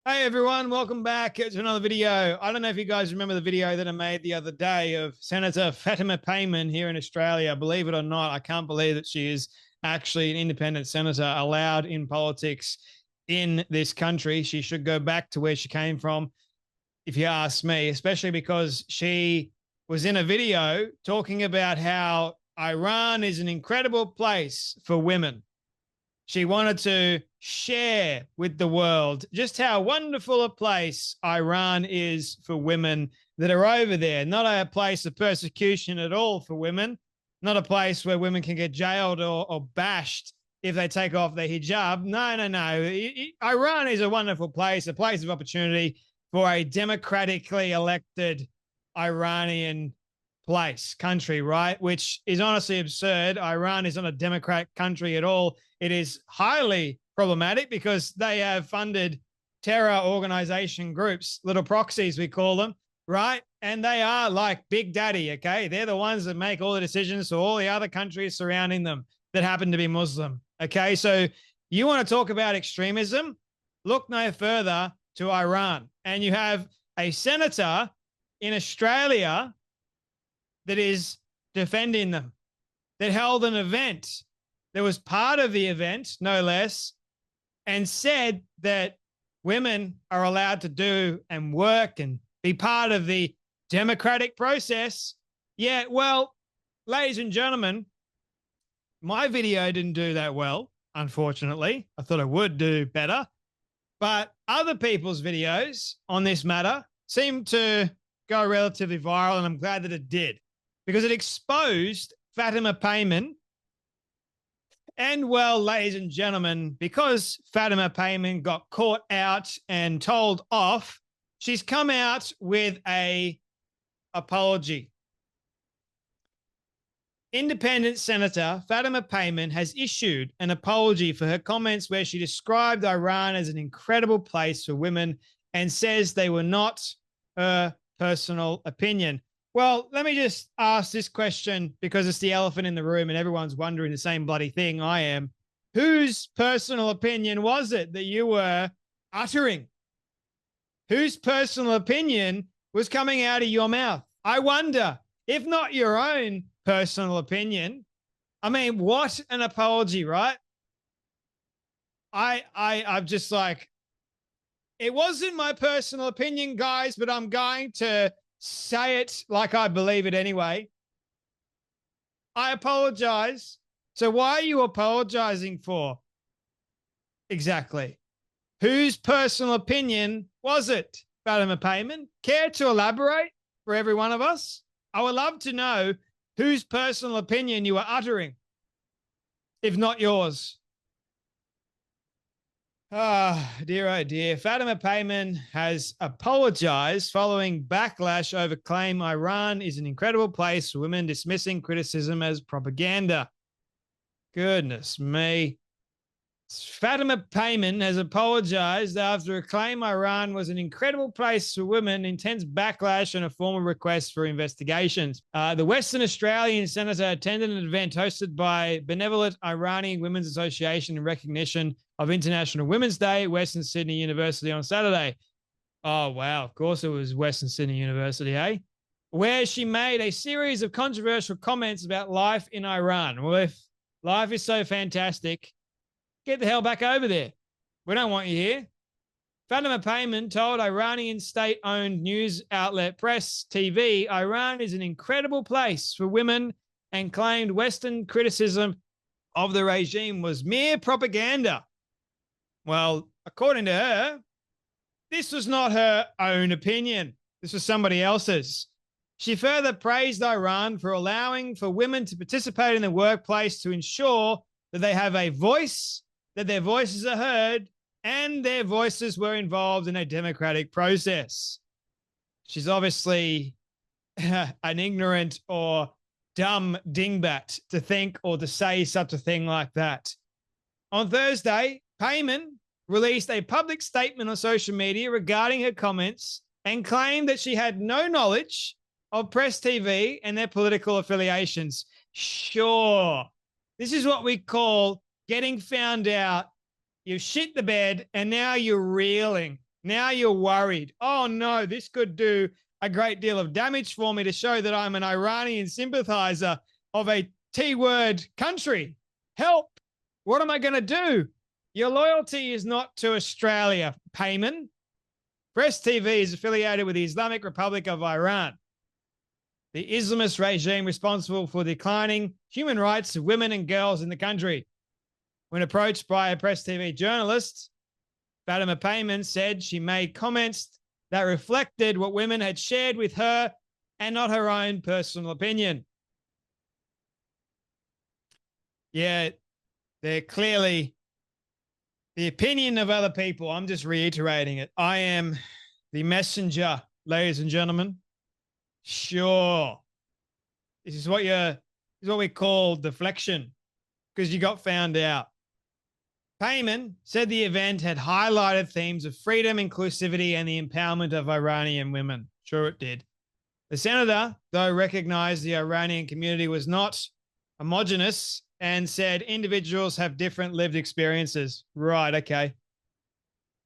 Hey everyone, welcome back to another video. I don't know if you guys remember the video that I made the other day of Senator Fatima Payman here in Australia. Believe it or not, I can't believe that she is actually an independent senator allowed in politics in this country. She should go back to where she came from, if you ask me, especially because she was in a video talking about how Iran is an incredible place for women. She wanted to share with the world just how wonderful a place Iran is for women that are over there. Not a place of persecution at all for women, not a place where women can get jailed or bashed if they take off their hijab. No, no, no. Iran is a wonderful place, a place of opportunity for a democratically elected Iranian country, right? Which is honestly absurd. Iran is not a democratic country at all. It is highly problematic because they have funded terror organization groups, little proxies, we call them, right? And they are like Big Daddy, okay? They're the ones that make all the decisions for all the other countries surrounding them that happen to be Muslim, okay? So you want to talk about extremism? Look no further to Iran. And you have a senator in Australia that is defending them, that held an event, that was part of the event, no less, and said that women are allowed to do and work and be part of the democratic process. Yeah, well, ladies and gentlemen, my video didn't do that well, unfortunately. I thought it would do better. But other people's videos on this matter seem to go relatively viral, and I'm glad that it did, because it exposed Fatima Payman. And, well, ladies and gentlemen, because Fatima Payman got caught out and told off, she's come out with an apology. Independent Senator Fatima Payman has issued an apology for her comments where she described Iran as an incredible place for women and says they were not her personal opinion. Well, let me just ask this question because it's the elephant in the room and everyone's wondering the same bloody thing I am. Whose personal opinion was it that you were uttering? Whose personal opinion was coming out of your mouth? I wonder, if not your own personal opinion. I mean, what an apology, right? I'm just like, it wasn't my personal opinion, guys, but I'm going to say it like I believe it anyway. I apologize. So why are you apologizing for? Exactly. Whose personal opinion was it, Fatima Payman? Care to elaborate for every one of us? I would love to know whose personal opinion you are uttering, if not yours. Dear, oh dear. Fatima Payman has apologized following backlash over claim Iran is an incredible place for women, dismissing criticism as propaganda. Goodness me. Fatima Payman has apologized after a claim Iran was an incredible place for women, intense backlash, and a formal request for investigations. The Western Australian senator attended an event hosted by Benevolent Iranian Women's Association in recognition of International Women's Day at Western Sydney University on Saturday. Oh, wow. Of course it was Western Sydney University, eh? Where she made a series of controversial comments about life in Iran. Well, if life is so fantastic, get the hell back over there. We don't want you here. Fatima Payman told Iranian state-owned news outlet Press TV, Iran is an incredible place for women, and claimed Western criticism of the regime was mere propaganda. Well, according to her, this was not her own opinion. This was somebody else's. She further praised Iran for allowing for women to participate in the workplace to ensure that they have a voice, that their voices are heard, and their voices were involved in a democratic process. She's obviously an ignorant or dumb dingbat to think or to say such a thing like that. On Thursday, Payman released a public statement on social media regarding her comments and claimed that she had no knowledge of Press TV and their political affiliations. Sure, this is what we call getting found out. You shit the bed and now you're reeling. Now you're worried. Oh no, this could do a great deal of damage for me to show that I'm an Iranian sympathizer of a T-word country. Help. What am I going to do? Your loyalty is not to Australia, Payman. Press TV is affiliated with the Islamic Republic of Iran, the Islamist regime responsible for declining human rights of women and girls in the country. When approached by a Press TV journalist, Fatima Payman said she made comments that reflected what women had shared with her and not her own personal opinion. Yeah, they're clearly the opinion of other people. I'm just reiterating it. I am the messenger, ladies and gentlemen. Sure. This is what we call deflection, because you got found out. Payman said the event had highlighted themes of freedom, inclusivity, and the empowerment of Iranian women. Sure, it did. The senator, though, recognized the Iranian community was not homogenous and said individuals have different lived experiences. Right, okay.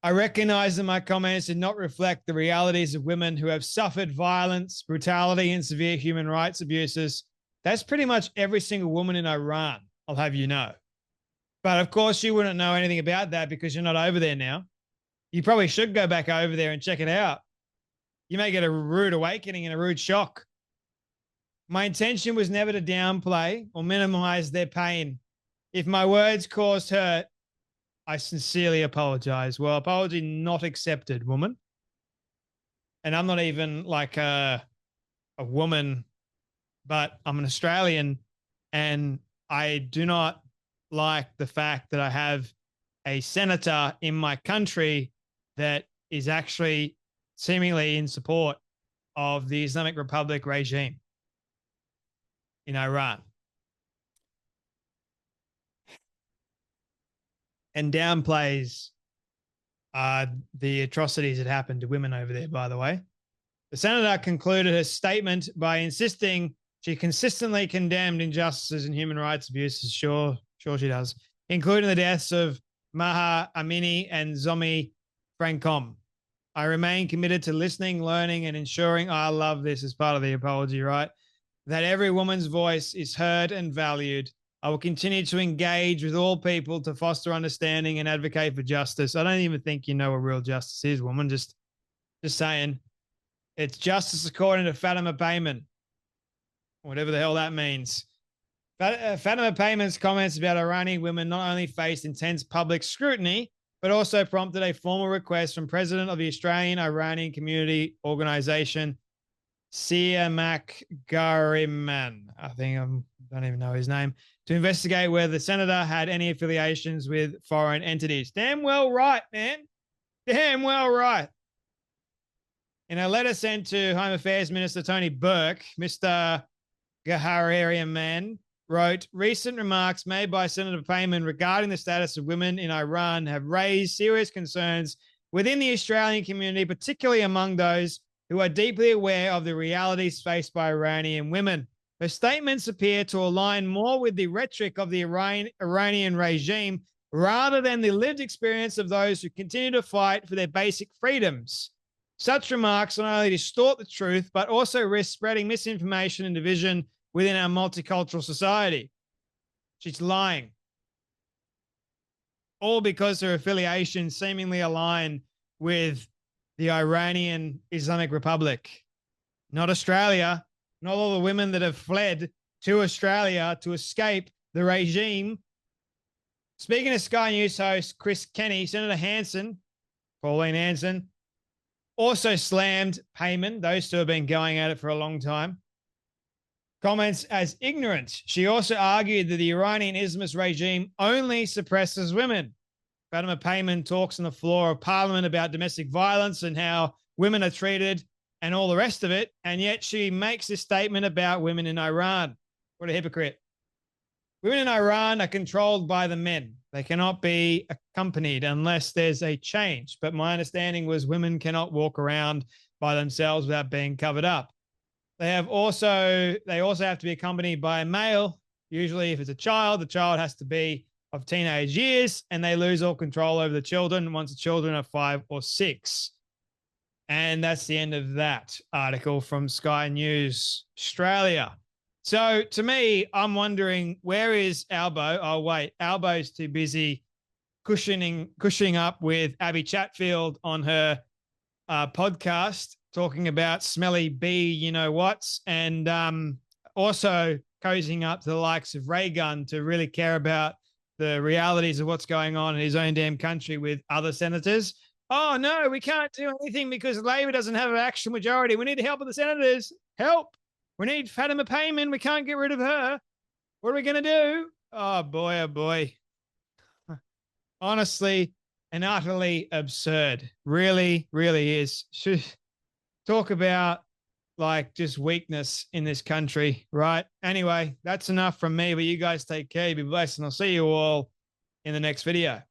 I recognize that my comments did not reflect the realities of women who have suffered violence, brutality, and severe human rights abuses. That's pretty much every single woman in Iran, I'll have you know. But of course, you wouldn't know anything about that because you're not over there now. You probably should go back over there and check it out. You may get a rude awakening and a rude shock. My intention was never to downplay or minimize their pain. If my words caused hurt, I sincerely apologize. Well, apology not accepted, woman. And I'm not even like a woman, but I'm an Australian, and I do not like the fact that I have a senator in my country that is actually seemingly in support of the Islamic Republic regime in Iran. And downplays the atrocities that happened to women over there, by the way. The senator concluded her statement by insisting she consistently condemned injustices and human rights abuses. Sure she does, including the deaths of Maha Amini and Zomi Frankom. I remain committed to listening, learning, and ensuring, I love this as part of the apology, right, that every woman's voice is heard and valued. I will continue to engage with all people to foster understanding and advocate for justice. I don't even think you know what real justice is, woman. Just saying. It's justice according to Fatima Payman, whatever the hell that means. Fatima Payman's comments about Iranian women not only faced intense public scrutiny, but also prompted a formal request from President of the Australian Iranian Community Organization, Sympathising, I think I don't even know his name, to investigate whether the senator had any affiliations with foreign entities. Damn well right, man. Damn well right. In a letter sent to Home Affairs Minister Tony Burke, Mr. Gaharian Man wrote, recent remarks made by Senator Payman regarding the status of women in Iran have raised serious concerns within the Australian community, particularly among those who are deeply aware of the realities faced by Iranian women. Her statements appear to align more with the rhetoric of the Iranian regime rather than the lived experience of those who continue to fight for their basic freedoms. Such remarks not only distort the truth, but also risk spreading misinformation and division within our multicultural society. She's lying. All because her affiliations seemingly align with the Iranian Islamic Republic. Not Australia. Not all the women that have fled to Australia to escape the regime. Speaking to Sky News host Chris Kenny, Senator Hanson, Pauline Hanson, also slammed Payman. Those two have been going at it for a long time. Comments as ignorant. She also argued that the Iranian Islamist regime only suppresses women. Fatima Payman talks on the floor of Parliament about domestic violence and how women are treated and all the rest of it, and yet she makes this statement about women in Iran. What a hypocrite. Women in Iran are controlled by the men. They cannot be accompanied unless there's a change. But my understanding was women cannot walk around by themselves without being covered up. They also have to be accompanied by a male. Usually if it's a child, the child has to be of teenage years, and they lose all control over the children once the children are 5 or 6. And that's the end of that article from Sky News Australia. So to me, I'm wondering, where is Albo? Oh, wait, Albo's too busy cushioning up with Abby Chatfield on her podcast, talking about smelly bee, you know what's, and also cozying up to the likes of Ray Gunn to really care about the realities of what's going on in his own damn country with other senators. Oh, no, we can't do anything because Labor doesn't have an action majority. We need the help of the senators. Help. We need Fatima Payman. We can't get rid of her. What are we going to do? Oh, boy, oh, boy. Honestly and utterly absurd. Really, really is. Should talk about like just weakness in this country, right? Anyway, that's enough from me, but you guys take care, be blessed, and I'll see you all in the next video.